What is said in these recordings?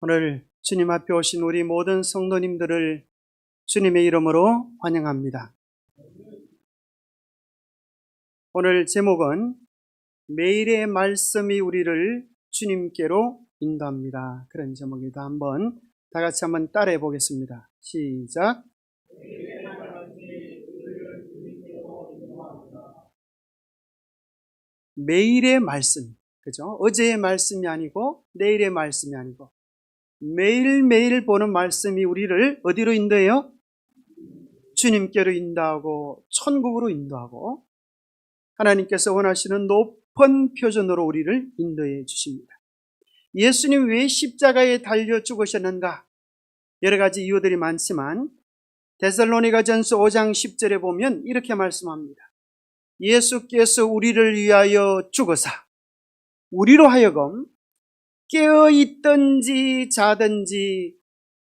오늘 주님 앞에 오신 우리 모든 성도님들을 주님의 이름으로 환영합니다. 오늘 제목은 매일의 말씀이 우리를 주님께로 인도합니다. 그런 제목입니다. 다 같이 한번 따라해 보겠습니다. 시작. 매일의 말씀, 그죠? 어제의 말씀이 아니고 내일의 말씀이 아니고 매일매일 보는 말씀이 우리를 어디로 인도해요? 주님께로 인도하고 천국으로 인도하고 하나님께서 원하시는 높은 표준으로 우리를 인도해 주십니다. 예수님 왜 십자가에 달려 죽으셨는가? 여러 가지 이유들이 많지만 데살로니가전서 5장 10절에 보면 이렇게 말씀합니다. 예수께서 우리를 위하여 죽으사 우리로 하여금 깨어있든지 자든지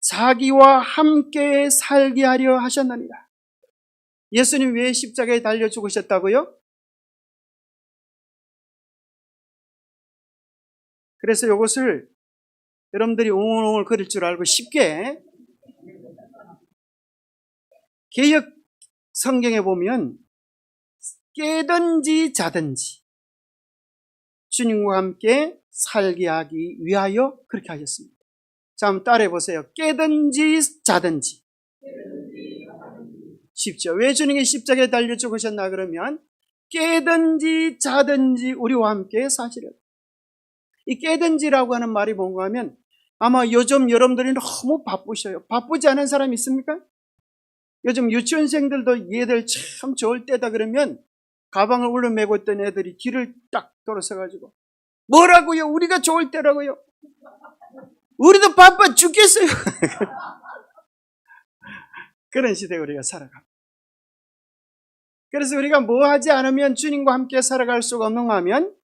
자기와 함께 살게 하려 하셨느니라. 예수님 왜 십자가에 달려 죽으셨다고요? 그래서 이것을 여러분들이 웅얼웅얼 거릴 줄 알고 쉽게 개역 성경에 보면 깨든지 자든지 주님과 함께 살게 하기 위하여 그렇게 하셨습니다. 자, 한번 따라해 보세요. 깨든지 자든지. 쉽죠? 왜 주님이 십자가에 달려 죽으셨나 그러면 깨든지 자든지 우리와 함께 사시려고. 이 깨든지라고 하는 말이 뭔가 하면 아마 요즘 여러분들이 너무 바쁘셔요. 바쁘지 않은 사람 있습니까? 요즘 유치원생들도 얘들 참 좋을 때다 그러면 가방을 올려매고 있던 애들이 뒤를 딱 돌아서가지고 뭐라고요? 우리가 좋을 때라고요? 우리도 바빠 죽겠어요. 그런 시대에 우리가 살아갑니다. 그래서 우리가 뭐 하지 않으면 주님과 함께 살아갈 수가 없는가 하면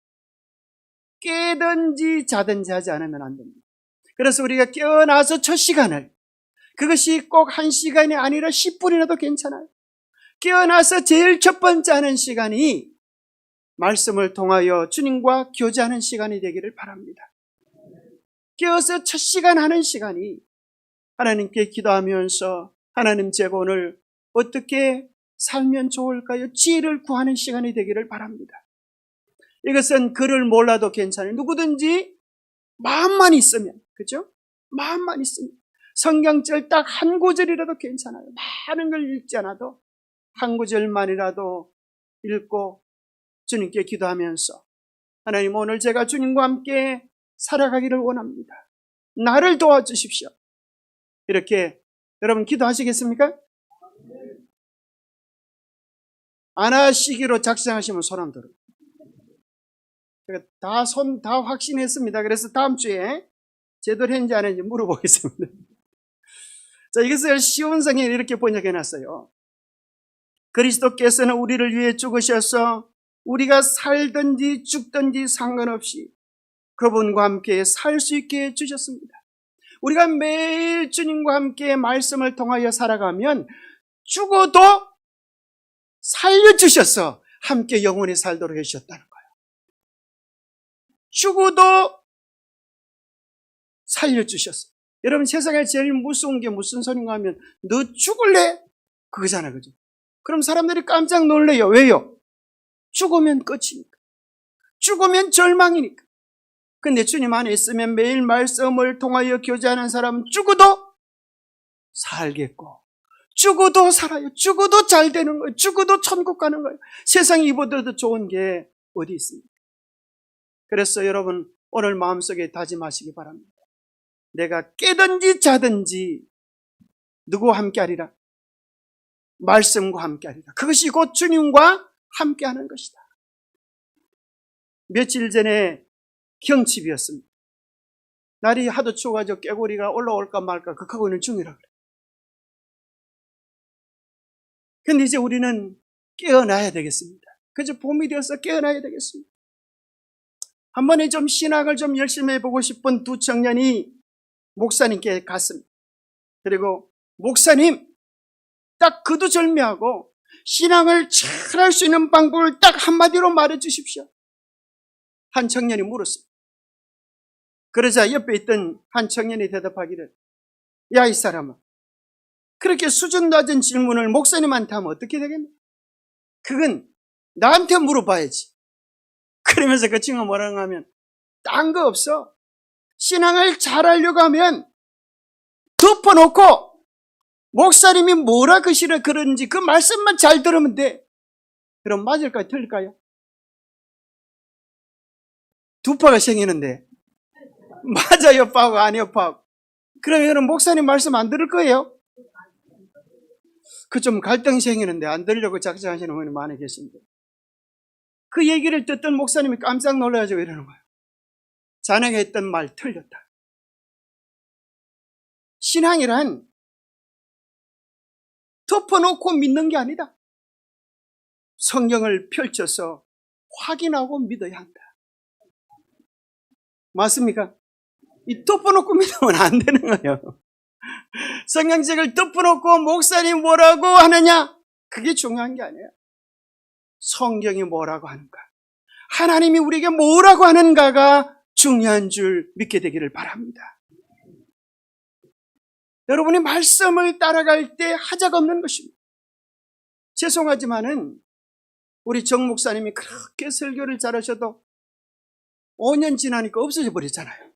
깨든지 자든지 하지 않으면 안 됩니다. 그래서 우리가 깨어나서 첫 시간을, 그것이 꼭 1시간이 아니라 10분이라도 괜찮아요. 깨어나서 제일 첫 번째 하는 시간이 말씀을 통하여 주님과 교제하는 시간이 되기를 바랍니다. 깨어서 첫 시간 하는 시간이 하나님께 기도하면서 하나님 제가 오늘 어떻게 살면 좋을까요? 지혜를 구하는 시간이 되기를 바랍니다. 이것은 글을 몰라도 괜찮아요. 누구든지 마음만 있으면, 그죠? 마음만 있으면 성경절 딱 한 구절이라도 괜찮아요. 많은 걸 읽지 않아도 한 구절만이라도 읽고 주님께 기도하면서 하나님 오늘 제가 주님과 함께 살아가기를 원합니다. 나를 도와주십시오. 이렇게 여러분 기도하시겠습니까? 안 하시기로 작정하시면 손 안 들어요. 제가 다 확신했습니다. 그래서 다음 주에 제대로 했는지 안 했는지 물어보겠습니다. 자, 이것을 쉬운 성경에 이렇게 번역해 놨어요. 그리스도께서는 우리를 위해 죽으셔서 우리가 살든지 죽든지 상관없이 그분과 함께 살 수 있게 해주셨습니다. 우리가 매일 주님과 함께 말씀을 통하여 살아가면 죽어도 살려주셔서 함께 영원히 살도록 해주셨다는 거예요. 죽어도 살려주셨어요. 여러분 세상에 제일 무서운 게 무슨 소린가 하면 너 죽을래? 그거잖아요. 그죠? 그럼 사람들이 깜짝 놀래요. 왜요? 죽으면 끝이니까. 죽으면 절망이니까. 근데 주님 안에 있으면 매일 말씀을 통하여 교제하는 사람은 죽어도 살겠고 죽어도 살아요. 죽어도 잘 되는 거예요. 죽어도 천국 가는 거예요. 세상에 이보다도 좋은 게 어디 있습니까? 그래서 여러분 오늘 마음속에 다짐하시기 바랍니다. 내가 깨든지 자든지 누구와 함께 하리라? 말씀과 함께 하리라. 그것이 곧 주님과 함께 하는 것이다. 며칠 전에 경칩이었습니다. 날이 하도 추워가지고 깨구리가 올라올까 말까 극하고 있는 중이라 그래요. 근데 이제 우리는 깨어나야 되겠습니다. 그저 봄이 되어서 깨어나야 되겠습니다. 한 번에 좀 신학을 좀 열심히 해보고 싶은 두 청년이 목사님께 갔습니다. 그리고 목사님 딱 그도절미하고 신앙을 잘 할 수 있는 방법을 딱 한마디로 말해 주십시오. 한 청년이 물었습니다. 그러자 옆에 있던 한 청년이 대답하기를, 야, 이 사람아, 그렇게 수준 낮은 질문을 목사님한테 하면 어떻게 되겠냐? 그건 나한테 물어봐야지. 그러면서 그 친구가 뭐라고 하면, 딴 거 없어. 신앙을 잘하려고 하면 덮어놓고 목사님이 뭐라 그러는지 그 말씀만 잘 들으면 돼. 그럼 맞을까요? 틀릴까요? 두 파가 생기는데 맞아요 파고 아니요 파고. 그러면 목사님 말씀 안 들을 거예요? 그 좀 갈등이 생기는데 안 들으려고 작정하시는 분이 많이 계신데, 그 얘기를 듣던 목사님이 깜짝 놀라가지고 이러는 거예요. 자네가 했던 말 틀렸다. 신앙이란 덮어놓고 믿는 게 아니다. 성경을 펼쳐서 확인하고 믿어야 한다. 맞습니까? 이 덮어놓고 믿으면 안 되는 거예요. 성경책을 덮어놓고 목사님 뭐라고 하느냐? 그게 중요한 게 아니에요. 성경이 뭐라고 하는가? 하나님이 우리에게 뭐라고 하는가가 중요한 줄 믿게 되기를 바랍니다. 여러분이 말씀을 따라갈 때 하자가 없는 것입니다. 죄송하지만은 우리 정 목사님이 그렇게 설교를 잘하셔도 5년 지나니까 없어져 버렸잖아요.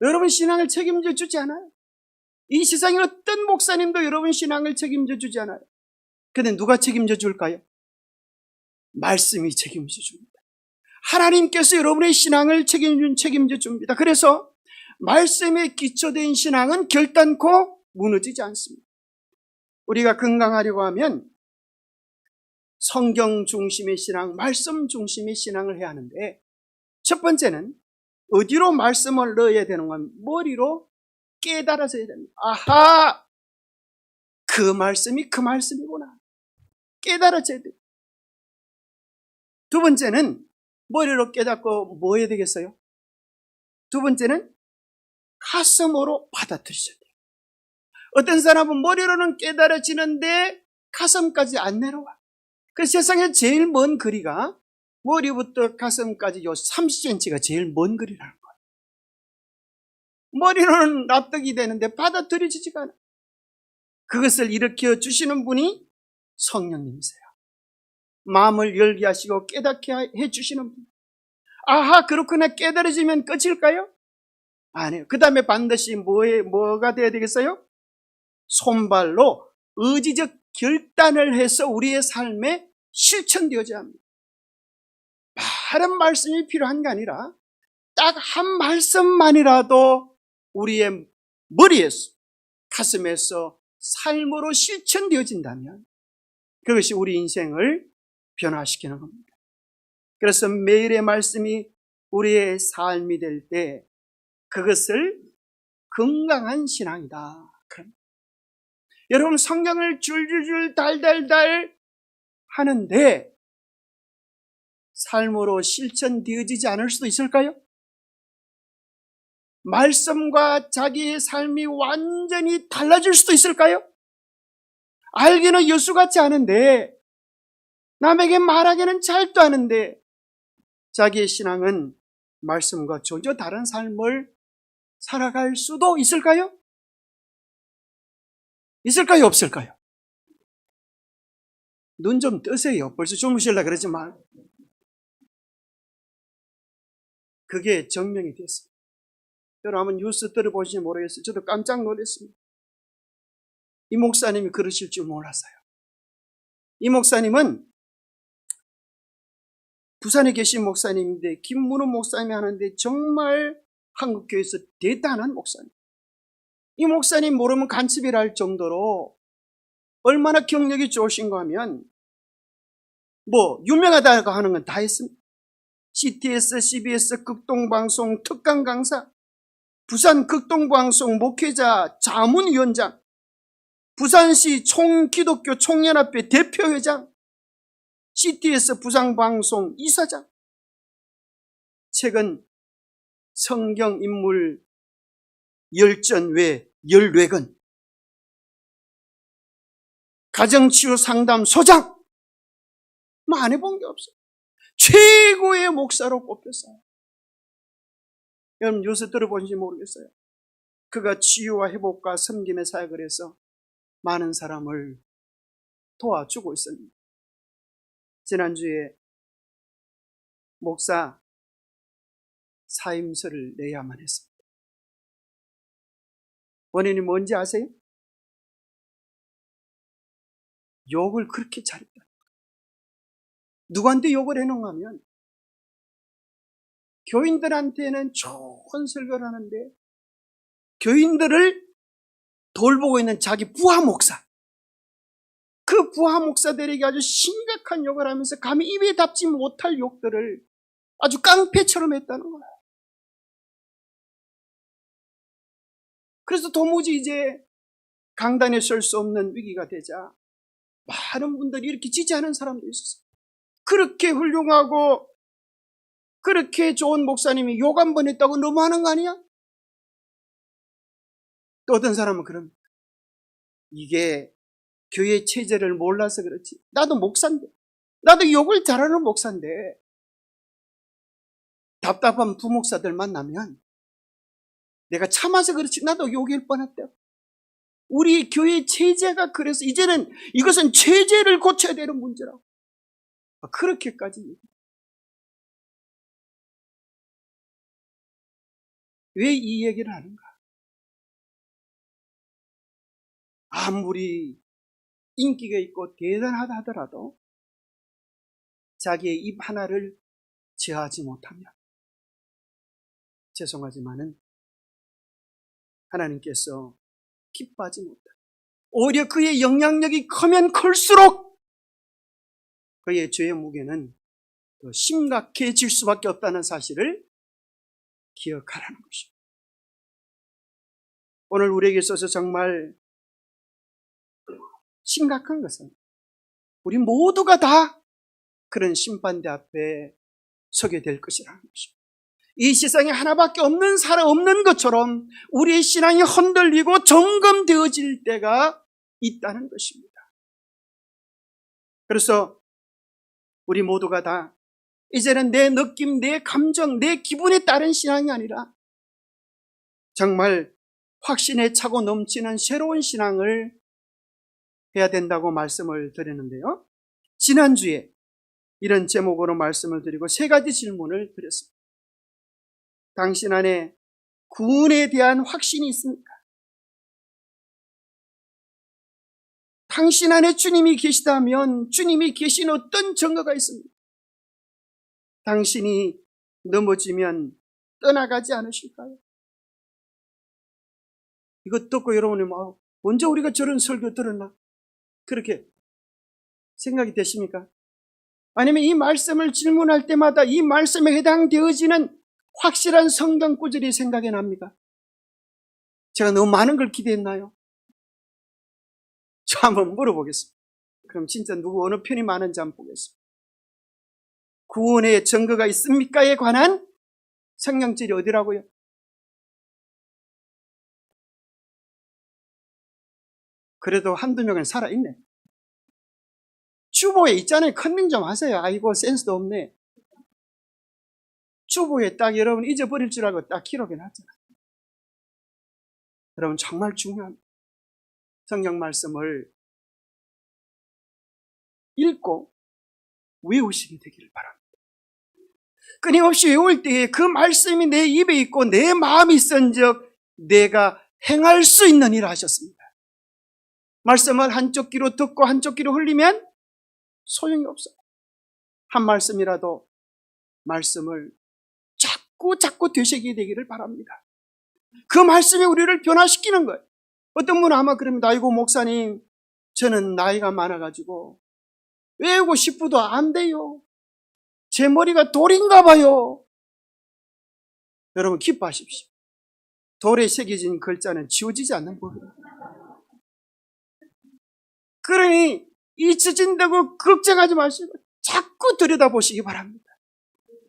여러분 신앙을 책임져 주지 않아요. 이 세상의 어떤 목사님도 여러분 신앙을 책임져 주지 않아요. 근데 누가 책임져 줄까요? 말씀이 책임져 줍니다. 하나님께서 여러분의 신앙을 책임져 줍니다. 그래서 말씀에 기초된 신앙은 결단코 무너지지 않습니다. 우리가 건강하려고 하면 성경 중심의 신앙, 말씀 중심의 신앙을 해야 하는데, 첫 번째는 어디로 말씀을 넣어야 되는 건 머리로 깨달아져야 됩니다. 아하! 그 말씀이 그 말씀이구나. 깨달아져야 돼요. 두 번째는 머리로 깨닫고 뭐 해야 되겠어요? 두 번째는 가슴으로 받아들이셔야 돼요. 어떤 사람은 머리로는 깨달아지는데 가슴까지 안 내려와. 그 세상에 제일 먼 거리가 머리부터 가슴까지 요 30cm가 제일 먼 거리라는 거예요. 머리로는 납득이 되는데 받아들여지지가 않아요. 그것을 일으켜 주시는 분이 성령님이세요. 마음을 열게 하시고 깨닫게 해주시는 분. 아하, 그렇구나. 깨달아지면 끝일까요? 아니에요. 그 다음에 반드시 뭐가 돼야 되겠어요? 손발로 의지적 결단을 해서 우리의 삶에 실천되어져야 합니다. 다른 말씀이 필요한 게 아니라 딱 한 말씀만이라도 우리의 머리에서, 가슴에서 삶으로 실천되어진다면 그것이 우리 인생을 변화시키는 겁니다. 그래서 매일의 말씀이 우리의 삶이 될 때 그것을 건강한 신앙이다. 여러분 성경을 줄줄줄 달달달 하는데 삶으로 실천되어지지 않을 수도 있을까요? 말씀과 자기의 삶이 완전히 달라질 수도 있을까요? 알기는 여수같이 아는데 남에게 말하기는 잘도 아는데 자기의 신앙은 말씀과 전혀 다른 삶을 살아갈 수도 있을까요? 있을까요? 없을까요? 눈 좀 뜨세요. 벌써 주무실라 그러지 마. 그게 증명이 됐어요. 여러분 한번 뉴스 들어보시지 모르겠어요. 저도 깜짝 놀랐습니다. 이 목사님이 그러실 줄 몰랐어요. 이 목사님은 부산에 계신 목사님인데 김문우 목사님이 하는데 정말 한국교회에서 대단한 목사님. 이 목사님 모르면 간첩이라 할 정도로 얼마나 경력이 좋으신가 하면 유명하다고 하는 건 다 했습니다. CTS, CBS, 극동방송 특강 강사, 부산 극동방송 목회자 자문위원장, 부산시 총기독교 총연합회 대표회장, CTS 부산방송 이사장, 최근 성경인물 열전 외 14권, 가정치유상담소장, 안 해본 게 없어요. 최고의 목사로 꼽혔어요. 여러분 요새 들어보신지 모르겠어요. 그가 치유와 회복과 섬김의 사역을 해서 많은 사람을 도와주고 있습니다. 지난주에 목사 사임서를 내야만 했습니다. 원인이 뭔지 아세요? 욕을 그렇게 잘했다. 누구한테 욕을 해놓은가 하면 교인들한테는 좋은 설교를 하는데 교인들을 돌보고 있는 자기 부하 목사, 그 부하 목사들에게 아주 심각한 욕을 하면서 감히 입에 담지 못할 욕들을 아주 깡패처럼 했다는 거예요. 그래서 도무지 이제 강단에 설 수 없는 위기가 되자 많은 분들이 이렇게 지지하는 사람도 있었어요. 그렇게 훌륭하고 그렇게 좋은 목사님이 욕 한 번 했다고 너무하는 거 아니야? 또 어떤 사람은 그럽니다. 이게 교회 체제를 몰라서 그렇지. 나도 목사인데, 나도 욕을 잘하는 목사인데 답답한 부목사들 만나면 내가 참아서 그렇지 나도 욕일 뻔했대요. 우리 교회 체제가 그래서 이제는 이것은 체제를 고쳐야 되는 문제라고. 그렇게까지. 왜 이 얘기를 하는가? 아무리 인기가 있고 대단하다 하더라도 자기의 입 하나를 제어하지 못하면 죄송하지만은 하나님께서 기뻐하지 못한다. 오히려 그의 영향력이 크면 클수록 그의 죄의 무게는 더 심각해질 수밖에 없다는 사실을 기억하라는 것입니다. 오늘 우리에게 있어서 정말 심각한 것은 우리 모두가 다 그런 심판대 앞에 서게 될 것이라는 것입니다. 이 세상에 하나밖에 없는 사람 없는 것처럼 우리의 신앙이 흔들리고 점검되어질 때가 있다는 것입니다. 그래서 우리 모두가 다 이제는 내 느낌, 내 감정, 내 기분에 따른 신앙이 아니라 정말 확신에 차고 넘치는 새로운 신앙을 해야 된다고 말씀을 드렸는데요. 지난주에 이런 제목으로 말씀을 드리고 세 가지 질문을 드렸습니다. 당신 안에 구원에 대한 확신이 있습니까? 당신 안에 주님이 계시다면 주님이 계신 어떤 증거가 있습니까? 당신이 넘어지면 떠나가지 않으실까요? 이것 듣고 여러분이 언제 우리가 저런 설교 들었나? 그렇게 생각이 되십니까? 아니면 이 말씀을 질문할 때마다 이 말씀에 해당되어지는 확실한 성경 구절이 생각이 납니까? 제가 너무 많은 걸 기대했나요? 저 한번 물어보겠습니다. 그럼 진짜 누구 어느 편이 많은지 한번 보겠습니다. 구원의 증거가 있습니까에 관한 성경절이 어디라고요? 그래도 한두 명은 살아있네. 주보에 있잖아요. 컨닝 좀 하세요. 아이고 센스도 없네. 주보에 딱 여러분 잊어버릴 줄 알고 딱 기록해놨잖아요. 여러분 정말 중요한 성경 말씀을 읽고 외우시게 되기를 바랍니다. 끊임없이 외울 때에 그 말씀이 내 입에 있고 내 마음이 있은즉 내가 행할 수 있는 일을 하셨습니다. 말씀을 한쪽 귀로 듣고 한쪽 귀로 흘리면 소용이 없어요. 한 말씀이라도 말씀을 자꾸 되새기게 되기를 바랍니다. 그 말씀이 우리를 변화시키는 거예요. 어떤 분은 아마 그럽니다. 아이고 목사님 저는 나이가 많아가지고 외우고 싶어도 안 돼요. 제 머리가 돌인가 봐요. 여러분 기뻐하십시오. 돌에 새겨진 글자는 지워지지 않는 법이에요. 그러니 잊혀진다고 걱정하지 마시고 자꾸 들여다보시기 바랍니다.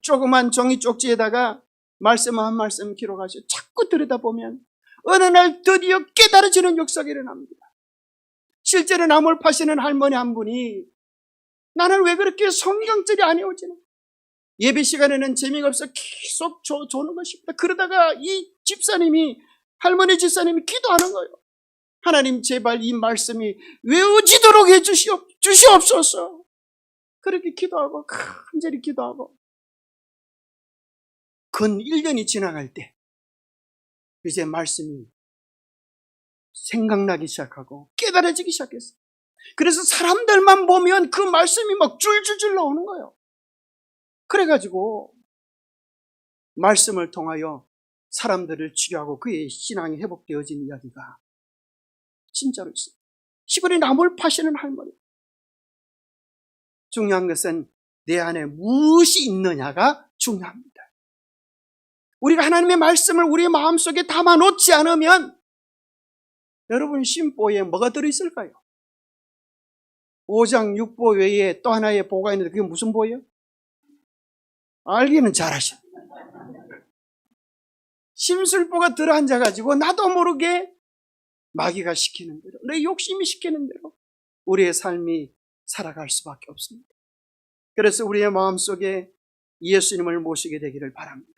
조그만 종이 쪽지에다가 말씀 한 말씀 기록하시고 자꾸 들여다보면 어느 날 드디어 깨달아지는 역사가 일어납니다. 실제로 나물 파시는 할머니 한 분이 나는 왜 그렇게 성경절이 안 외워지나? 예배 시간에는 재미가 없어 계속 조는 것입니다. 그러다가 이 집사님이, 할머니 집사님이 기도하는 거예요. 하나님 제발 이 말씀이 외워지도록 주시옵소서. 그렇게 기도하고 간절히 기도하고 근 1년이 지나갈 때 이제 말씀이 생각나기 시작하고 깨달아지기 시작했어요. 그래서 사람들만 보면 그 말씀이 막 줄줄줄 나오는 거예요. 그래가지고 말씀을 통하여 사람들을 치유하고 그의 신앙이 회복되어진 이야기가 진짜로 있어요. 시골에 나물 파시는 할머니. 중요한 것은 내 안에 무엇이 있느냐가 중요합니다. 우리가 하나님의 말씀을 우리의 마음속에 담아놓지 않으면 여러분 심보에 뭐가 들어있을까요? 5장 6보 외에 또 하나의 보가 있는데 그게 무슨 보예요? 알기는 잘하셔. 심술보가 들어앉아가지고 나도 모르게 마귀가 시키는 대로, 내 욕심이 시키는 대로 우리의 삶이 살아갈 수밖에 없습니다. 그래서 우리의 마음속에 예수님을 모시게 되기를 바랍니다.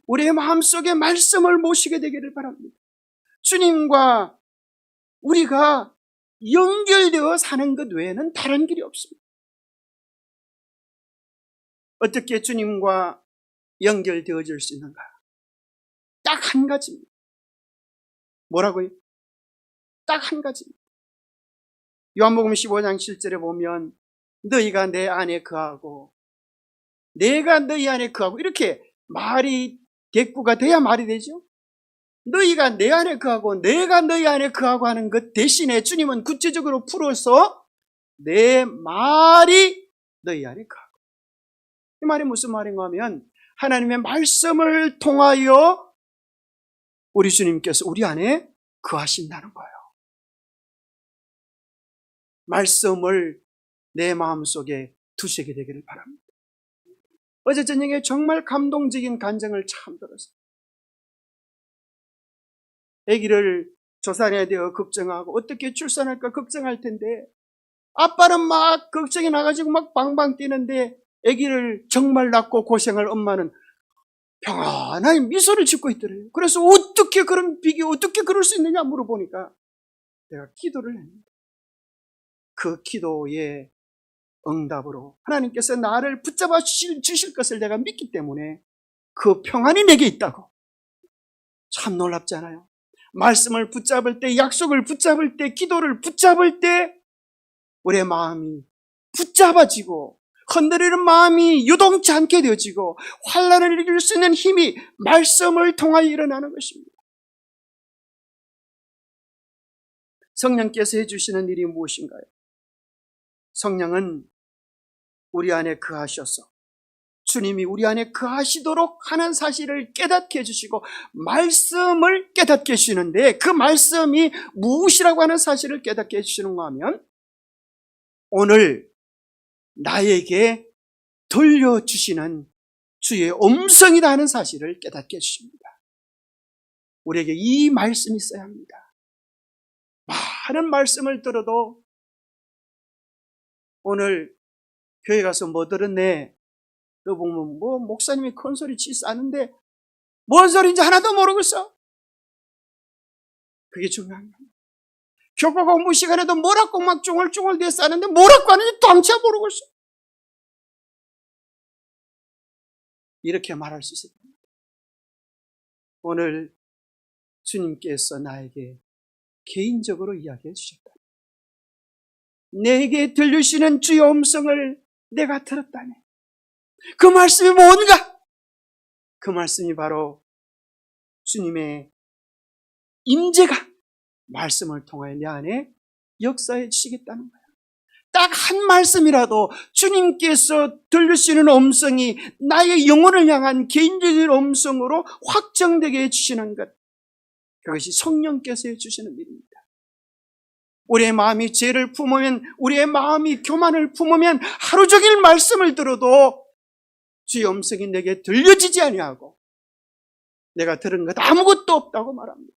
우리의 마음속에 말씀을 모시게 되기를 바랍니다. 주님과 우리가 연결되어 사는 것 외에는 다른 길이 없습니다. 어떻게 주님과 연결되어질 수 있는가? 딱 한 가지입니다. 뭐라고요? 딱 한 가지입니다. 요한복음 15장 7절에 보면 너희가 내 안에 거하고 내가 너희 안에 거하고, 이렇게 말이 대꾸가 돼야 말이 되죠. 너희가 내 안에 거하고 내가 너희 안에 거하고 하는 것 대신에 주님은 구체적으로 풀어서 내 말이 너희 안에 거하고. 이 말이 무슨 말인가 하면 하나님의 말씀을 통하여 우리 주님께서 우리 안에 거하신다는 거예요. 말씀을 내 마음속에 두시게 되기를 바랍니다. 어제 저녁에 정말 감동적인 간증을 참 들었어요. 아기를 조산해야 되어 걱정하고 어떻게 출산할까 걱정할 텐데 아빠는 막 걱정이 나가지고 막 방방 뛰는데 아기를 정말 낳고 고생할 엄마는 평안하게 미소를 짓고 있더래요. 그래서 어떻게 그런 비교, 어떻게 그럴 수 있느냐 물어보니까 내가 기도를 했는데 그 기도의 응답으로 하나님께서 나를 붙잡아 주실 것을 내가 믿기 때문에 그 평안이 내게 있다고. 참 놀랍잖아요. 말씀을 붙잡을 때, 약속을 붙잡을 때, 기도를 붙잡을 때 우리의 마음이 붙잡아지고 흔들리는 마음이 유동치 않게 되어지고 환난을 이길 수 있는 힘이 말씀을 통하여 일어나는 것입니다. 성령께서 해주시는 일이 무엇인가요? 성령은 우리 안에 거하셔서 주님이 우리 안에 거하시도록 하는 사실을 깨닫게 해주시고 말씀을 깨닫게 해주시는데 그 말씀이 무엇이라고 하는 사실을 깨닫게 해주시는가 하면 오늘 나에게 들려주시는 주의 음성이다 하는 사실을 깨닫게 해주십니다. 우리에게 이 말씀이 있어야 합니다. 많은 말씀을 들어도 오늘 교회 가서 뭐 들었네? 너 보면 뭐 목사님이 큰 소리 치싸는데 뭔 소리인지 하나도 모르겠어. 그게 중요한 겁니다. 교과 공부 시간에도 뭐라고 막 쫑얼쫑얼 대어 싸는데 뭐라고 하는지 도대체 모르겠어. 이렇게 말할 수 있어야 됩니다. 오늘 주님께서 나에게 개인적으로 이야기해 주셨다. 내게 들리시는 주의 음성을 내가 들었다네. 그 말씀이 뭔가? 그 말씀이 바로 주님의 임재가 말씀을 통하여 내 안에 역사해 주시겠다는 거예요. 딱 한 말씀이라도 주님께서 들리시는 음성이 나의 영혼을 향한 개인적인 음성으로 확정되게 해주시는 것, 그것이 성령께서 해주시는 일입니다. 우리의 마음이 죄를 품으면, 우리의 마음이 교만을 품으면 하루 종일 말씀을 들어도 주의 음성이 내게 들려지지 아니하고 내가 들은 것 아무것도 없다고 말합니다.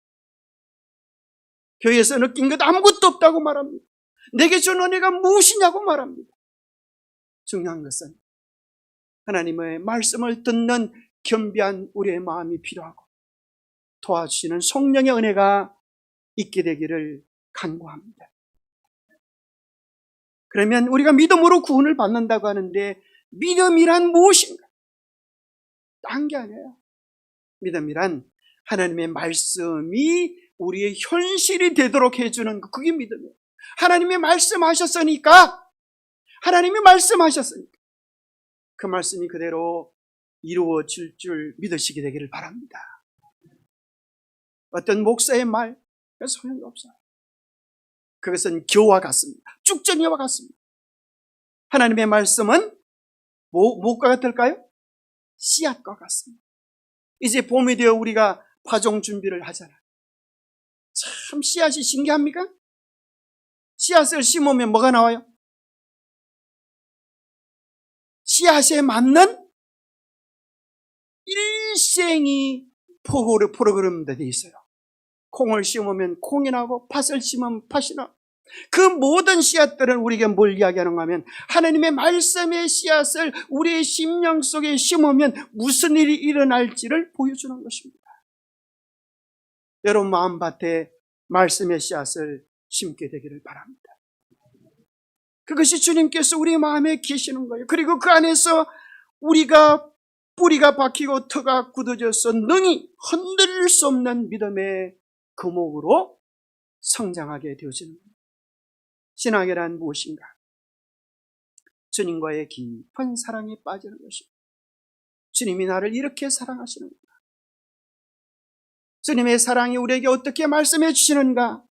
교회에서 느낀 것 아무것도 없다고 말합니다. 내게 준 은혜가 무엇이냐고 말합니다. 중요한 것은 하나님의 말씀을 듣는 겸비한 우리의 마음이 필요하고 도와주시는 성령의 은혜가 있게 되기를 간구합니다. 그러면 우리가 믿음으로 구원을 받는다고 하는데 믿음이란 무엇인가? 딴 게 아니에요. 믿음이란 하나님의 말씀이 우리의 현실이 되도록 해주는 그게 믿음이에요. 하나님이 말씀하셨으니까 그 말씀이 그대로 이루어질 줄 믿으시게 되기를 바랍니다. 어떤 목사의 말 소용이 없어요. 그것은 교와 같습니다. 쭉정이와 같습니다. 하나님의 말씀은 무엇과 같을까요? 씨앗과 같습니다. 이제 봄이 되어 우리가 파종 준비를 하잖아요. 참 씨앗이 신기합니까? 씨앗을 심으면 뭐가 나와요? 씨앗에 맞는 일생이 프로그램도 되어 있어요. 콩을 심으면 콩이 나고 팥을 심으면 팥이 나고 그 모든 씨앗들은 우리에게 뭘 이야기하는가 하면 하나님의 말씀의 씨앗을 우리의 심령 속에 심으면 무슨 일이 일어날지를 보여주는 것입니다. 여러분 마음밭에 말씀의 씨앗을 심게 되기를 바랍니다. 그것이 주님께서 우리 마음에 계시는 거예요. 그리고 그 안에서 우리가 뿌리가 박히고 터가 굳어져서 능히 흔들릴 수 없는 믿음의 금옥으로 성장하게 되어지는 겁니다. 신앙이란 무엇인가? 주님과의 깊은 사랑에 빠지는 것입니다. 주님이 나를 이렇게 사랑하시는구나. 주님의 사랑이 우리에게 어떻게 말씀해 주시는가?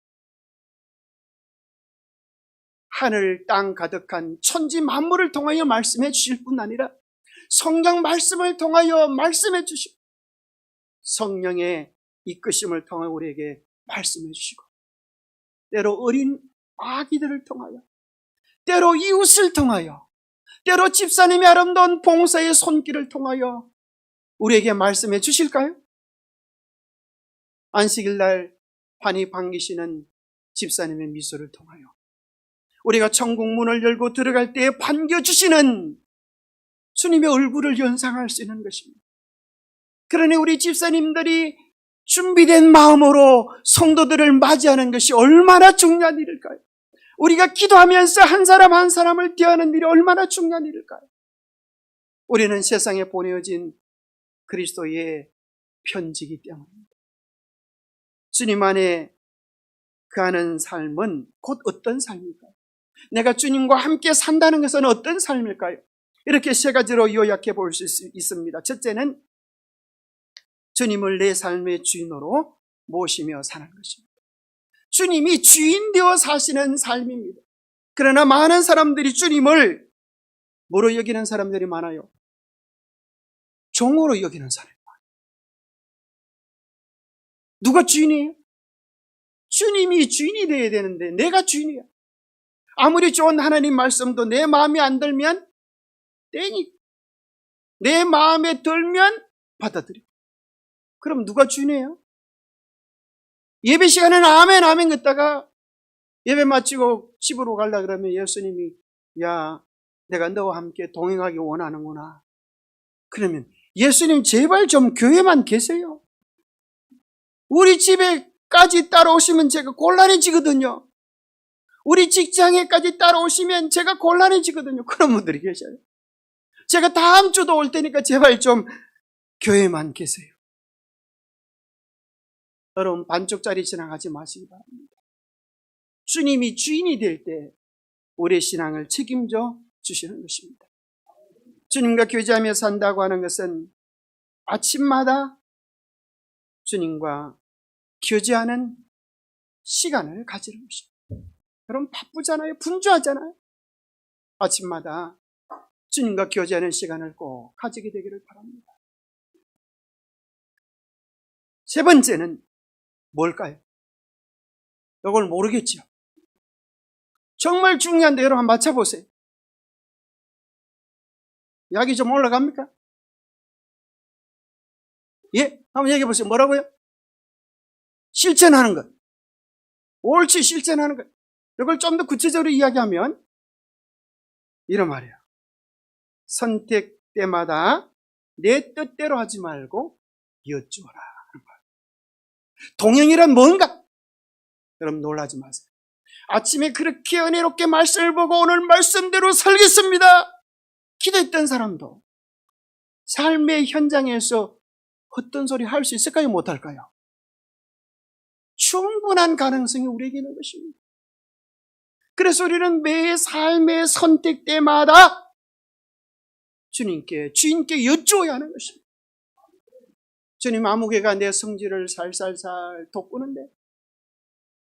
하늘 땅 가득한 천지 만물을 통하여 말씀해 주실 뿐 아니라 성경 말씀을 통하여 말씀해 주시고 성령의 이끄심을 통하여 우리에게 말씀해 주시고 때로 어린 아기들을 통하여 때로 이웃을 통하여 때로 집사님의 아름다운 봉사의 손길을 통하여 우리에게 말씀해 주실까요? 안식일날 환히 반기시는 집사님의 미소를 통하여 우리가 천국 문을 열고 들어갈 때에 반겨주시는 주님의 얼굴을 연상할 수 있는 것입니다. 그러니 우리 집사님들이 준비된 마음으로 성도들을 맞이하는 것이 얼마나 중요한 일일까요? 우리가 기도하면서 한 사람 한 사람을 대하는 일이 얼마나 중요한 일일까요? 우리는 세상에 보내어진 그리스도의 편지이기 때문입니다. 주님 안에 거하는 삶은 곧 어떤 삶일까요? 내가 주님과 함께 산다는 것은 어떤 삶일까요? 이렇게 세 가지로 요약해 볼 수 있습니다. 첫째는 주님을 내 삶의 주인으로 모시며 사는 것입니다. 주님이 주인 되어 사시는 삶입니다. 그러나 많은 사람들이 주님을 뭐로 여기는 사람들이 많아요? 종으로 여기는 사람이 많아요. 누가 주인이에요? 주님이 주인이 되어야 되는데 내가 주인이야. 아무리 좋은 하나님 말씀도 내 마음에 안 들면 땡이. 내 마음에 들면 받아들여. 그럼 누가 주인이에요? 예배 시간에는 아멘 아멘 걷다가 예배 마치고 집으로 가려고 그러면 예수님이 야 내가 너와 함께 동행하기 원하는구나. 그러면 예수님 제발 좀 교회만 계세요. 우리 집에까지 따라오시면 제가 곤란해지거든요. 우리 직장에까지 따라오시면 제가 곤란해지거든요. 그런 분들이 계셔요. 제가 다음 주도 올 테니까 제발 좀 교회만 계세요. 여러분 반쪽짜리 신앙하지 마시기 바랍니다. 주님이 주인이 될 때 우리의 신앙을 책임져 주시는 것입니다. 주님과 교제하며 산다고 하는 것은 아침마다 주님과 교제하는 시간을 가지는 것입니다. 여러분 바쁘잖아요. 분주하잖아요. 아침마다 주님과 교제하는 시간을 꼭 가지게 되기를 바랍니다. 세 번째는 뭘까요? 이걸 모르겠죠. 정말 중요한데 여러분 한번 맞춰보세요. 약이 좀 올라갑니까? 예? 한번 얘기해 보세요. 뭐라고요? 실천하는 것. 옳지 실천하는 것. 이걸 좀 더 구체적으로 이야기하면 이런 말이에요. 선택 때마다 내 뜻대로 하지 말고 여쭈어라. 동행이란 뭔가? 여러분 놀라지 마세요. 아침에 그렇게 은혜롭게 말씀을 보고 오늘 말씀대로 살겠습니다 기도했던 사람도 삶의 현장에서 어떤 소리 할 수 있을까요? 못할까요? 충분한 가능성이 우리에게 있는 것입니다. 그래서 우리는 매 삶의 선택 때마다 주인께 여쭈어야 하는 것입니다. 주님, 아무개가 내 성질을 살살살 돋구는데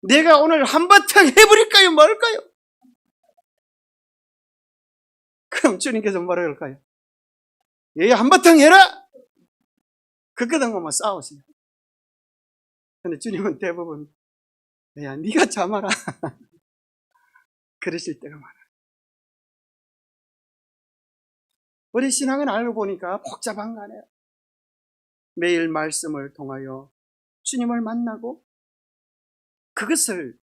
내가 오늘 한바탕 해버릴까요? 말까요? 그럼 주님께서 뭐라 그럴까요? 예, 한바탕 해라! 그거든 뭐 싸우세요. 근데 주님은 대부분 야, 네가 참아라. 그러실 때가 많아요. 우리 신앙은 알고 보니까 복잡한 거 아니에요. 매일 말씀을 통하여 주님을 만나고 그것을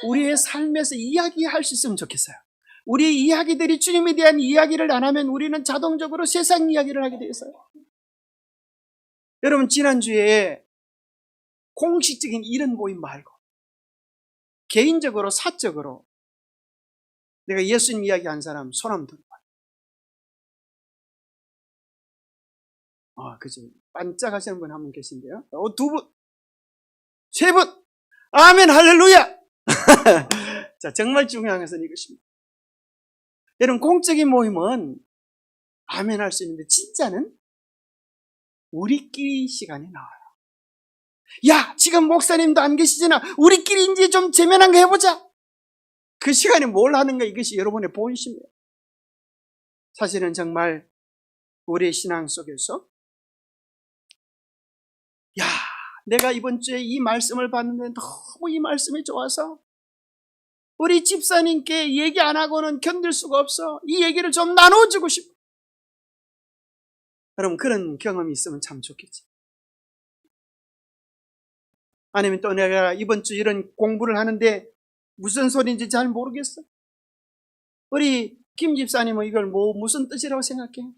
우리의 삶에서 이야기할 수 있으면 좋겠어요. 우리의 이야기들이 주님에 대한 이야기를 안 하면 우리는 자동적으로 세상 이야기를 하게 되어 있어요. 여러분, 지난주에 공식적인 이런 모임 말고 개인적으로 사적으로 내가 예수님 이야기한 사람 손 한번 들어봐요. 그죠. 반짝하시는 분 한 분 계신데요. 두 분, 세 분, 아멘, 할렐루야! 자, 정말 중요한 것은 이것입니다. 여러분, 공적인 모임은 아멘 할 수 있는데, 진짜는 우리끼리 시간이 나와요. 야, 지금 목사님도 안 계시잖아. 우리끼리 이제 좀 재미난 거 해보자. 그 시간에 뭘 하는가, 이것이 여러분의 본심이에요. 사실은 정말 우리의 신앙 속에서 야, 내가 이번 주에 이 말씀을 봤는데 너무 이 말씀이 좋아서 우리 집사님께 얘기 안 하고는 견딜 수가 없어. 이 얘기를 좀 나눠주고 싶어. 여러분, 그런 경험이 있으면 참 좋겠지. 아니면 또 내가 이번 주 이런 공부를 하는데 무슨 소리인지 잘 모르겠어. 우리 김 집사님은 이걸 무슨 뜻이라고 생각해?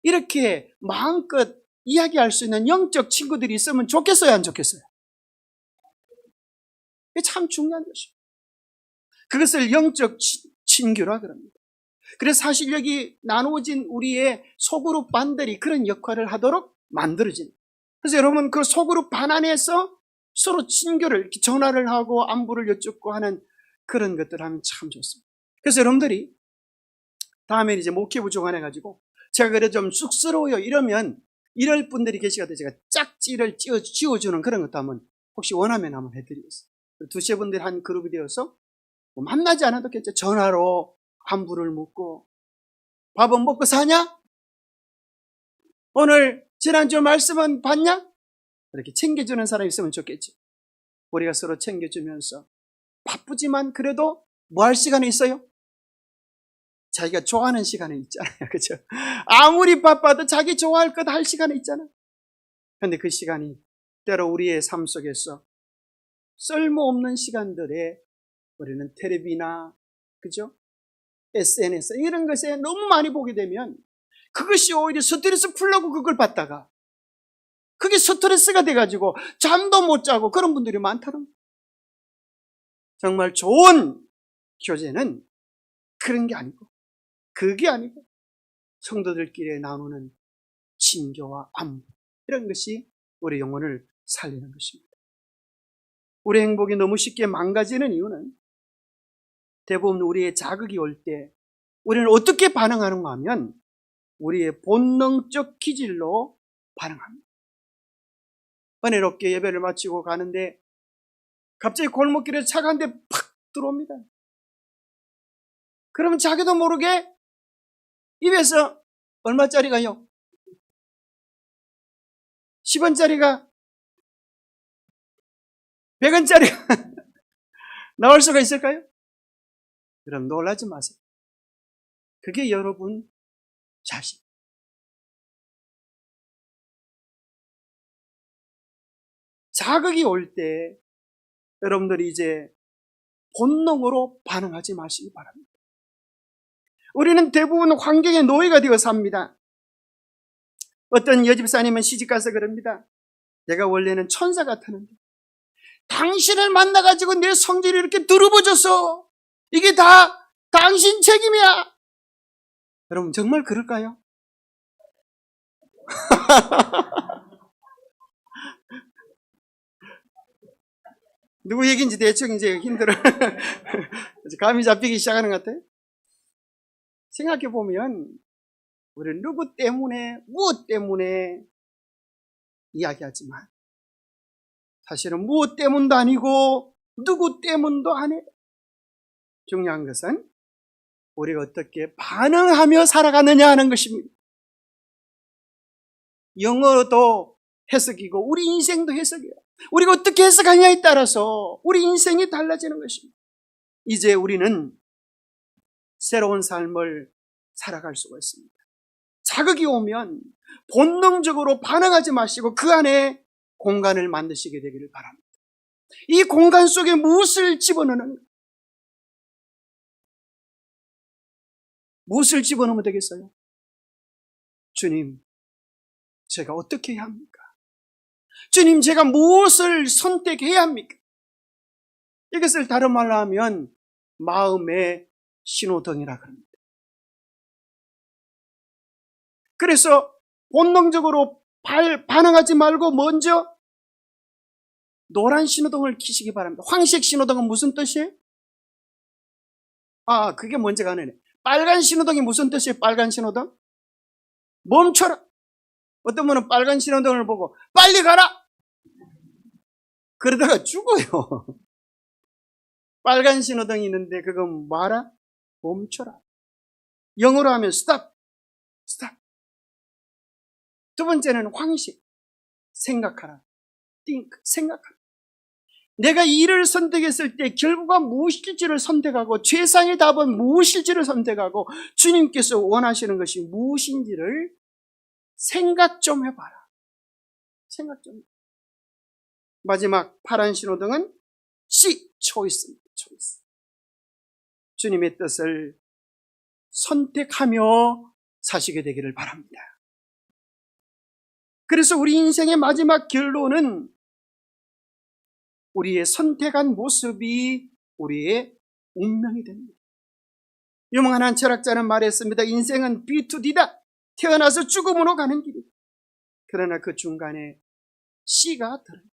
이렇게 마음껏 이야기할 수 있는 영적 친구들이 있으면 좋겠어요, 안 좋겠어요? 이게 참 중요한 것입니다. 그것을 영적 친교라 그럽니다. 그래서 사실 여기 나누어진 우리의 소그룹 반들이 그런 역할을 하도록 만들어진. 그래서 여러분, 그 소그룹 반 안에서 서로 친교를, 전화를 하고 안부를 여쭙고 하는 그런 것들을 하면 참 좋습니다. 그래서 여러분들이 다음에 이제 목회부 주관해가지고 제가 그래 좀 쑥스러워요 이러면 이럴 분들이 계시거든요. 제가 짝지를 지어주는 그런 것도 한번 혹시 원하면 한번 해드리겠습니다. 두세 분들 한 그룹이 되어서 뭐 만나지 않아도 괜찮죠. 전화로 안부를 묻고 밥은 먹고 사냐? 오늘 지난주 말씀은 봤냐? 이렇게 챙겨주는 사람이 있으면 좋겠지. 우리가 서로 챙겨주면서 바쁘지만 그래도 뭐 할 시간이 있어요? 자기가 좋아하는 시간이 있잖아요. 그렇죠? 아무리 바빠도 자기 좋아할 것 할 시간이 있잖아요. 그런데 그 시간이 때로 우리의 삶 속에서 쓸모없는 시간들에 우리는 텔레비나 그죠? SNS 이런 것에 너무 많이 보게 되면 그것이 오히려 스트레스 풀려고 그걸 봤다가 그게 스트레스가 돼가지고 잠도 못 자고 그런 분들이 많다는 거예요. 정말 좋은 교제는 그런 게 아니고 그게 아니고 성도들끼리 나누는 친교와 안부 이런 것이 우리 영혼을 살리는 것입니다. 우리 행복이 너무 쉽게 망가지는 이유는 대부분 우리의 자극이 올 때 우리는 어떻게 반응하는가 하면 우리의 본능적 기질로 반응합니다. 은혜롭게 예배를 마치고 가는데 갑자기 골목길에 차가 한 대 팍 들어옵니다. 그러면 자기도 모르게 입에서 얼마짜리가요? 10원짜리가 100원짜리가 나올 수가 있을까요? 그럼 놀라지 마세요. 그게 여러분 자신. 자극이 올 때 여러분들이 이제 본능으로 반응하지 마시기 바랍니다. 우리는 대부분 환경의 노예가 되어 삽니다. 어떤 여집사님은 시집가서 그럽니다. 내가 원래는 천사 같았는데 당신을 만나가지고 내 성질이 이렇게 드러워졌어. 이게 다 당신 책임이야. 여러분 정말 그럴까요? 누구 얘기인지 대충 이제 힘들어. 감이 잡히기 시작하는 것 같아요. 생각해 보면 우리 누구 때문에 무엇 때문에 이야기하지만 사실은 무엇 때문도 아니고 누구 때문도 아니에요. 중요한 것은 우리가 어떻게 반응하며 살아가느냐 하는 것입니다. 영어도 해석이고 우리 인생도 해석이에요. 우리가 어떻게 해석하냐에 따라서 우리 인생이 달라지는 것입니다. 이제 우리는 새로운 삶을 살아갈 수가 있습니다. 자극이 오면 본능적으로 반응하지 마시고 그 안에 공간을 만드시게 되기를 바랍니다. 이 공간 속에 무엇을 집어넣는, 무엇을 집어넣으면 되겠어요? 주님, 제가 어떻게 해야 합니까? 주님, 제가 무엇을 선택해야 합니까? 이것을 다른 말로 하면 마음의 신호등이라 그럽니다. 그래서 본능적으로 반응하지 말고 먼저 노란 신호등을 켜시기 바랍니다. 황색 신호등은 무슨 뜻이에요? 그게 먼저가 아니네. 빨간 신호등이 무슨 뜻이에요? 빨간 신호등? 멈춰라. 어떤 분은 빨간 신호등을 보고 빨리 가라. 그러다가 죽어요. 빨간 신호등이 있는데 그건 뭐하라? 멈춰라. 영어로 하면 stop. 두 번째는 황식. 생각하라. think. 생각하라. 내가 이를 선택했을 때 결과가 무엇일지를 선택하고 최상의 답은 무엇일지를 선택하고 주님께서 원하시는 것이 무엇인지를 생각 좀 해봐라. 생각 좀. 마지막 파란 신호등은 C. choice입니다. choice. 주님의 뜻을 선택하며 사시게 되기를 바랍니다. 그래서 우리 인생의 마지막 결론은 우리의 선택한 모습이 우리의 운명이 됩니다. 유명한 한 철학자는 말했습니다. 인생은 B2D다. 태어나서 죽음으로 가는 길이다. 그러나 그 중간에 C가 들어있다.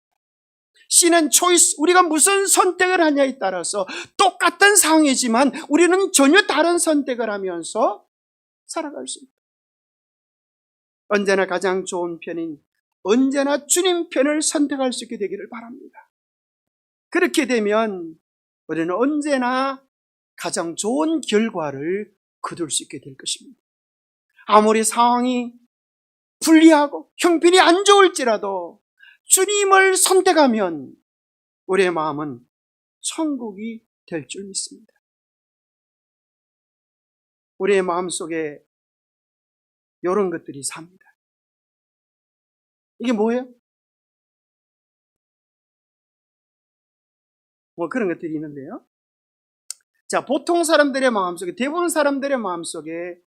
C는 choice. 우리가 무슨 선택을 하냐에 따라서 똑같은 상황이지만 우리는 전혀 다른 선택을 하면서 살아갈 수 있다. 언제나 가장 좋은 편인 언제나 주님 편을 선택할 수 있게 되기를 바랍니다. 그렇게 되면 우리는 언제나 가장 좋은 결과를 거둘 수 있게 될 것입니다. 아무리 상황이 불리하고 형편이 안 좋을지라도 주님을 선택하면 우리의 마음은 천국이 될 줄 믿습니다. 우리의 마음속에 이런 것들이 삽니다. 이게 뭐예요? 뭐 그런 것들이 있는데요. 자, 보통 사람들의 마음속에, 대부분 사람들의 마음속에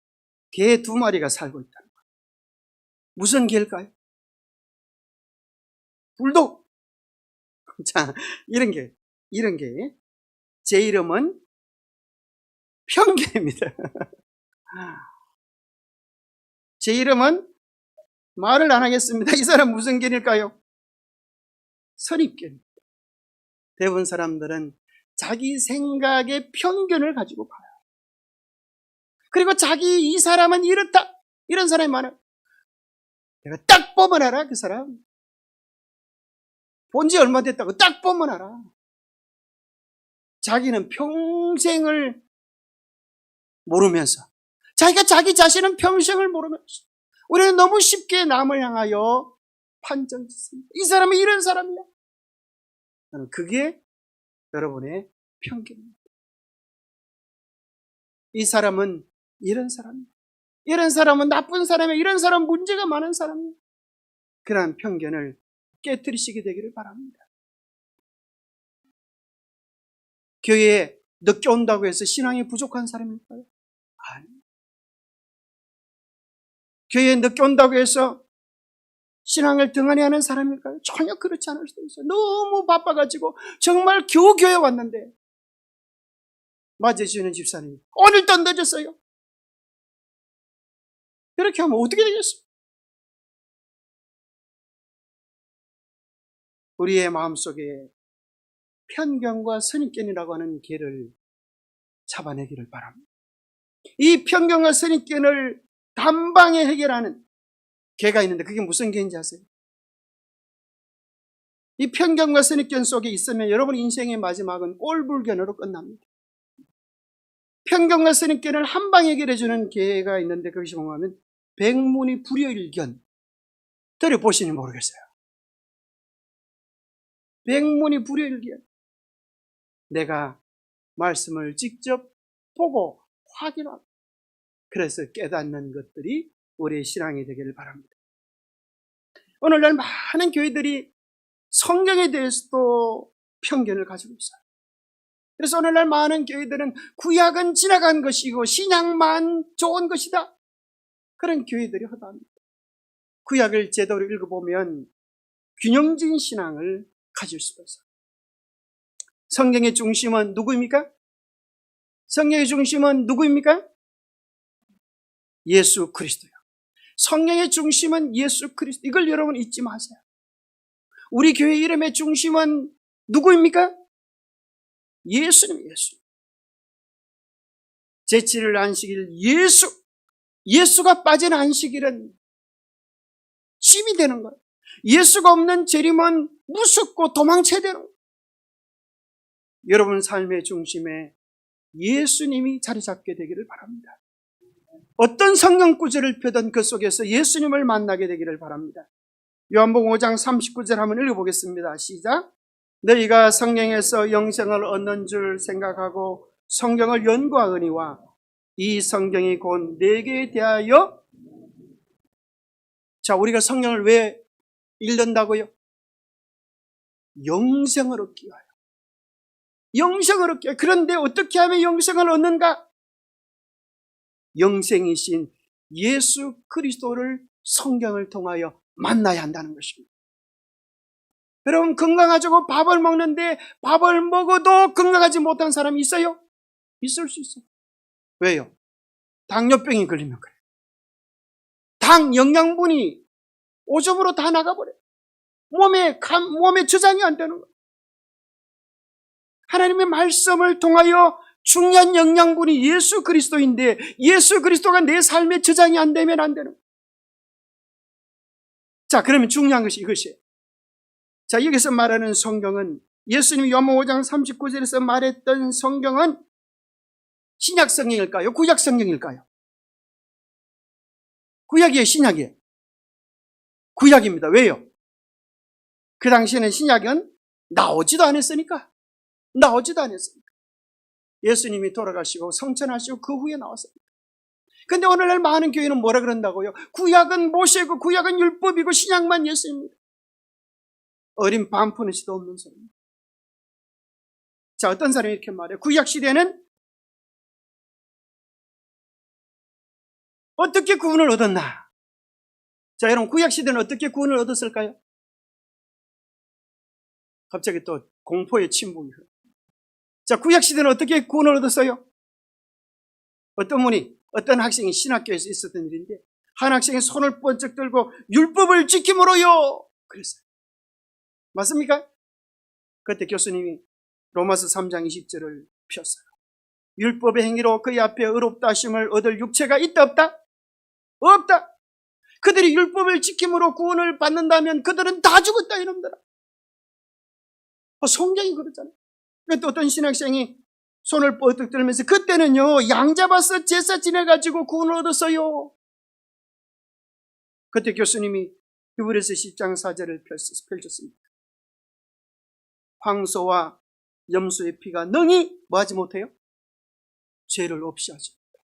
개 2마리가 살고 있다는 거예요. 무슨 개일까요? 불독. 자, 이런 개. 제 이름은 평개입니다. 제 이름은 말을 안 하겠습니다. 이 사람 무슨 개일까요? 선입견입니다. 대부분 사람들은 자기 생각의 편견을 가지고 봐요. 그리고 자기 이 사람은 이렇다. 이런 사람이 많아요. 내가 딱 보면 알아, 그 사람. 본지 얼마 됐다고 딱 보면 알아. 자기는 평생을 모르면서, 자기가 자기 자신은 평생을 모르면서, 우리는 너무 쉽게 남을 향하여 판정짓습니다. 이 사람은 이런 사람이야. 그게 여러분의 편견입니다. 이 사람은 이런 사람이야. 이런 사람은 나쁜 사람이야. 이런 사람은 문제가 많은 사람이야. 그러한 편견을 깨트리시게 되기를 바랍니다. 교회에 늦게 온다고 해서 신앙이 부족한 사람일까요? 아니. 교회에 늦게 온다고 해서 신앙을 등한히 하는 사람일까요? 전혀 그렇지 않을 수도 있어요. 너무 바빠가지고 정말 겨우 교회 왔는데 맞아주는 집사님이 오늘도 늦었어요. 이렇게 하면 어떻게 되겠어요? 우리의 마음속에 편견과 선입견이라고 하는 개를 잡아내기를 바랍니다. 이 편견과 선입견을 단방에 해결하는 개가 있는데 그게 무슨 개인지 아세요? 이 편견과 선입견 속에 있으면 여러분 인생의 마지막은 꼴불견으로 끝납니다. 편견과 선입견을 한방에 해결해주는 개가 있는데 그것이 뭐냐면 백문이 불여일견. 들어보시니 모르겠어요. 백문이 불여일견. 내가 말씀을 직접 보고 확인하고 그래서 깨닫는 것들이 우리의 신앙이 되기를 바랍니다. 오늘날 많은 교회들이 성경에 대해서도 편견을 가지고 있어요. 그래서 오늘날 많은 교회들은 구약은 지나간 것이고 신약만 좋은 것이다. 그런 교회들이 허다합니다. 구약을 제대로 읽어보면 균형진 신앙을 가질 수가 있어요. 성경의 중심은 누구입니까? 성경의 중심은 누구입니까? 예수 그리스도요. 성경의 중심은 예수 그리스도. 이걸 여러분 잊지 마세요. 우리 교회 이름의 중심은 누구입니까? 예수님, 예수. 제7일 안식일 예수. 예수가 빠진 안식일은 짐이 되는 거예요. 예수가 없는 재림은 무섭고 도망쳐야 되는 거예요. 여러분 삶의 중심에 예수님이 자리 잡게 되기를 바랍니다. 어떤 성경 구절을 펴든 그 속에서 예수님을 만나게 되기를 바랍니다. 요한복음 5장 39절 한번 읽어보겠습니다. 시작. 너희가 성경에서 영생을 얻는 줄 생각하고 성경을 연구하거니와 이 성경이 곧 내게 대하여. 자, 우리가 성경을 왜 읽는다고요? 영생을 얻기 위하여. 영생을 얻기 위하여. 그런데 어떻게 하면 영생을 얻는가? 영생이신 예수 그리스도를 성경을 통하여 만나야 한다는 것입니다. 여러분 건강하자고 밥을 먹는데 밥을 먹어도 건강하지 못한 사람이 있어요? 있을 수 있어요. 왜요? 당뇨병이 걸리면 그래요. 당 영양분이 오줌으로 다 나가버려요. 몸에 저장이 안 되는 거예요. 하나님의 말씀을 통하여 중요한 영양분이 예수 그리스도인데 예수 그리스도가 내 삶에 저장이 안 되면 안 되는 거예요. 자, 그러면 중요한 것이 이것이에요. 자, 여기서 말하는 성경은 예수님이 요한복음 5장 39절에서 말했던 성경은 신약 성경일까요? 구약 성경일까요? 구약이에요, 신약이에요? 구약입니다. 왜요? 그 당시에는 신약은 나오지도 않았으니까. 예수님이 돌아가시고 성천하시고 그 후에 나왔습니다. 근데 오늘날 많은 교회는 뭐라 그런다고요? 구약은 모세고 구약은 율법이고 신약만 예수입니다. 어린 반푼의시도 없는 소리입니다. 자, 어떤 사람이 이렇게 말해요. 구약 시대는 어떻게 구원을 얻었나? 자, 여러분 구약 시대는 어떻게 구원을 얻었을까요? 갑자기 또 공포의 침묵이 흘러요. 자, 구약 시대는 어떻게 구원을 얻었어요? 어떤 학생이 신학교에서 있었던 일인데 한 학생이 손을 번쩍 들고 율법을 지킴으로요 그랬어요. 맞습니까? 그때 교수님이 로마서 3장 20절을 폈어요. 율법의 행위로 그의 앞에 의롭다 하심을 얻을 육체가 있다 없다? 없다. 그들이 율법을 지킴으로 구원을 받는다면 그들은 다 죽었다 이놈들아. 성경이 그렇잖아요. 또 어떤 신학생이 손을 뻗어 들면서 그때는요 양 잡아서 제사 지내가지고 구원을 얻었어요. 그때 교수님이 히브리서 10장 4절을 펼쳤습니다. 황소와 염소의 피가 능히 뭐하지 못해요? 죄를 없이 하지 못해요.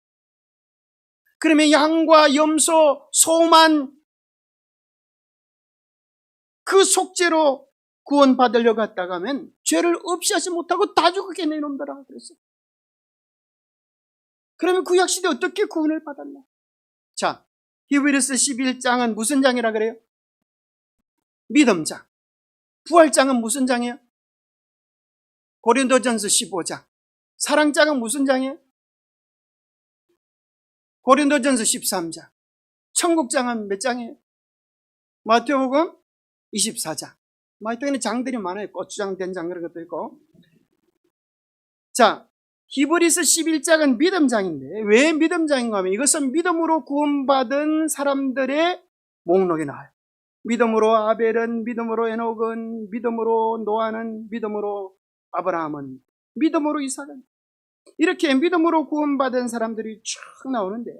그러면 양과 염소, 소만 그 속죄로 구원받으려고 갔다가 하면 죄를 없이 하지 못하고 다 죽었겠네 이놈들아 그랬어요. 그러면 구약시대 어떻게 구원을 받았나? 자, 히브리서 11장은 무슨 장이라 그래요? 믿음장. 부활장은 무슨 장이에요? 고린도전서 15장. 사랑장은 무슨 장이에요? 고린도전서 13장. 천국장은 몇 장이에요? 마태복음 24장. 마태복음에 장들이 많아요. 고추장, 된장 그런 것도 있고. 자, 히브리서 11장은 믿음장인데 왜 믿음장인가 하면 이것은 믿음으로 구원받은 사람들의 목록이 나와요. 믿음으로 아벨은, 믿음으로 에녹은, 믿음으로 노아는, 믿음으로 아브라함은, 믿음으로 이삭은, 이렇게 믿음으로 구원받은 사람들이 쭉 나오는데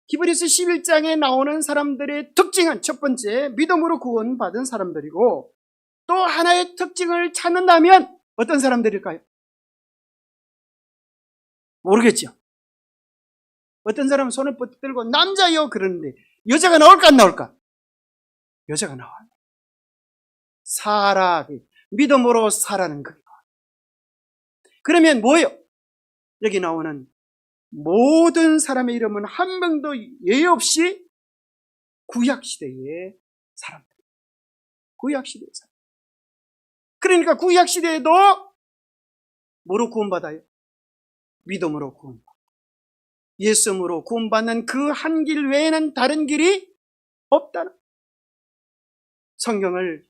히브리서 11장에 나오는 사람들의 특징은 첫 번째 믿음으로 구원받은 사람들이고, 또 하나의 특징을 찾는다면 어떤 사람들일까요? 모르겠죠. 어떤 사람은 손을 뻗 들고 남자요 그러는데 여자가 나올까 안 나올까? 여자가 나와요. 사라, 믿음으로 사라는 거예요. 그러면 뭐예요? 여기 나오는 모든 사람의 이름은 한 명도 예외 없이 구약시대의 사람들. 구약시대의 사람. 그러니까 구약시대에도 뭐로 구원받아요? 믿음으로 구원받아요. 예수님으로 구원받는 그 한 길 외에는 다른 길이 없다는. 성경을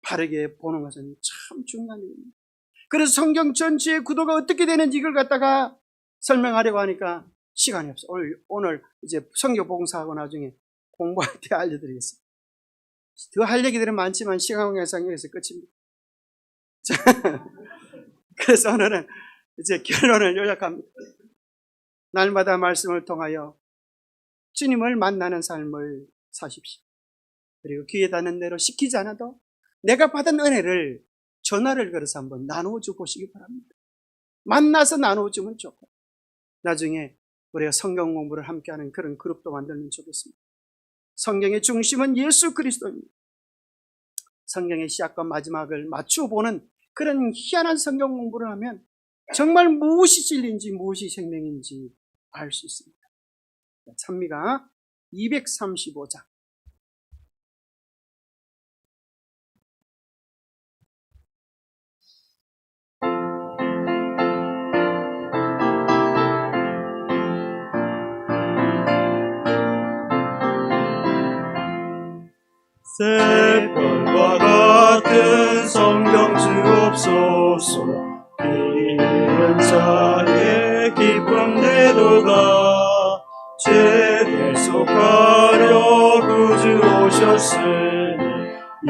바르게 보는 것은 참 중요한 일입니다. 그래서 성경 전체의 구도가 어떻게 되는지 이걸 갖다가 설명하려고 하니까 시간이 없어. 오늘 이제 성경 봉사하고 나중에 공부할 때 알려드리겠습니다. 더 할 얘기들은 많지만 시간 관계상 여기서 끝입니다. 그래서 오늘은 이제 결론을 요약합니다. 날마다 말씀을 통하여 주님을 만나는 삶을 사십시오. 그리고 귀에 닿는 대로 시키지 않아도 내가 받은 은혜를 전화를 걸어서 한번 나누어줘 보시기 바랍니다. 만나서 나누어주면 좋고, 나중에 우리가 성경 공부를 함께하는 그런 그룹도 만들면 좋겠습니다. 성경의 중심은 예수 그리스도입니다. 성경의 시작과 마지막을 맞추어 보는 그런 희한한 성경 공부를 하면 정말 무엇이 진리인지 무엇이 생명인지 알 수 있습니다. 찬미가 235장. 새별과 같은 성경 주옵소서. 비는 자의 기쁨 내도다. 죄 속하려 구주 오셨으니 이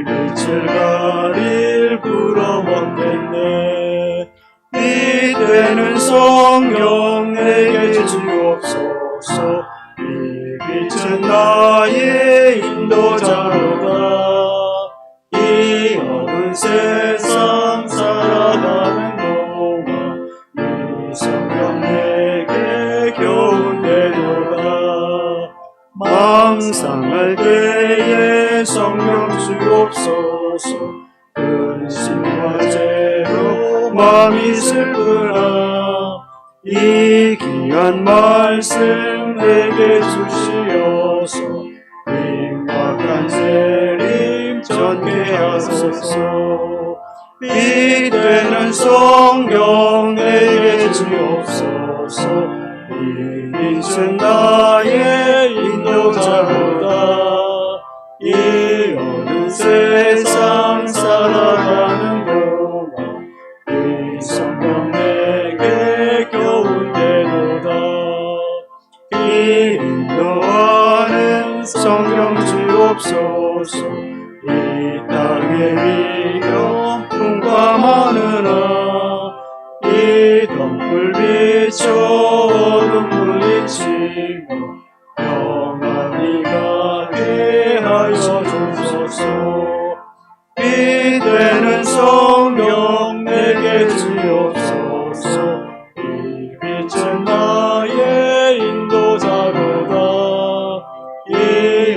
빛을 가릴 구름 없겠네. 이때는 성경 내게 주옵소서. 이 빛은 나의 인도자로다. 이 어두운 세상 살아가는 동안 이 성경 내게 겨운 되도다. 망상할 때에 성경 주옵소서. 근심과 죄로 마음이 슬프나 이 귀한 말씀 내게 주시어서 임박한 재림 전개하소서. 이때는 성경 내게 주옵소서. 이 빛은 나의 인도자로다. 이 어두운 세상 살아가는 동안 이 성경 내게 겨운 되도다. 이 인도하는 성경 주옵소서. 이 땅의 위험 풍파하느라 이 덩굴 비춰 어둠 물리치고 평안히 가게 하여 주소서. 이때는 성경 내게 주옵소서. 이 빛은 나의 인도자로다. 이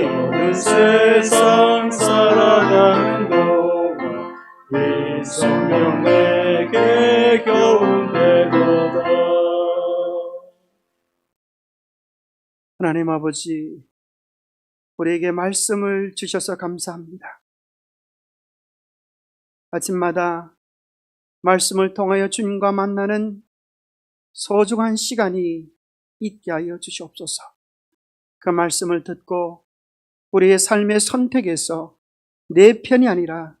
어두운 세상 살아가는 동안 이 성경 내게 겨운 되도다. 하나님 아버지, 우리에게 말씀을 주셔서 감사합니다. 아침마다 말씀을 통하여 주님과 만나는 소중한 시간이 있게 하여 주시옵소서. 그 말씀을 듣고 우리의 삶의 선택에서 내 편이 아니라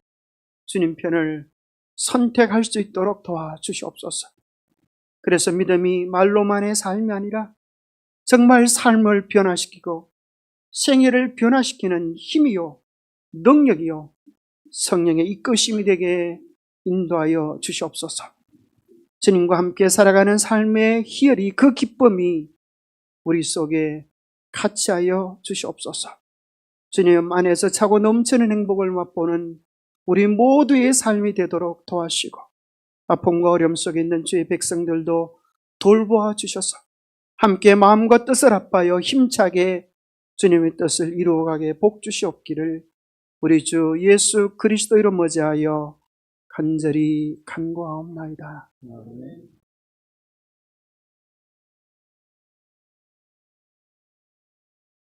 주님 편을 선택할 수 있도록 도와주시옵소서. 그래서 믿음이 말로만의 삶이 아니라 정말 삶을 변화시키고 생애를 변화시키는 힘이요, 능력이요, 성령의 이끄심이 되게 인도하여 주시옵소서. 주님과 함께 살아가는 삶의 희열이, 그 기쁨이 우리 속에 같이 하여 주시옵소서. 주님 안에서 차고 넘치는 행복을 맛보는 우리 모두의 삶이 되도록 도와주시고, 아픔과 어려움 속에 있는 주의 백성들도 돌보아 주셔서 함께 마음과 뜻을 합하여 힘차게 주님의 뜻을 이루어가게 복 주시옵기를 우리 주 예수 그리스도 이름 머지하여 간절히 간구하옵나이다.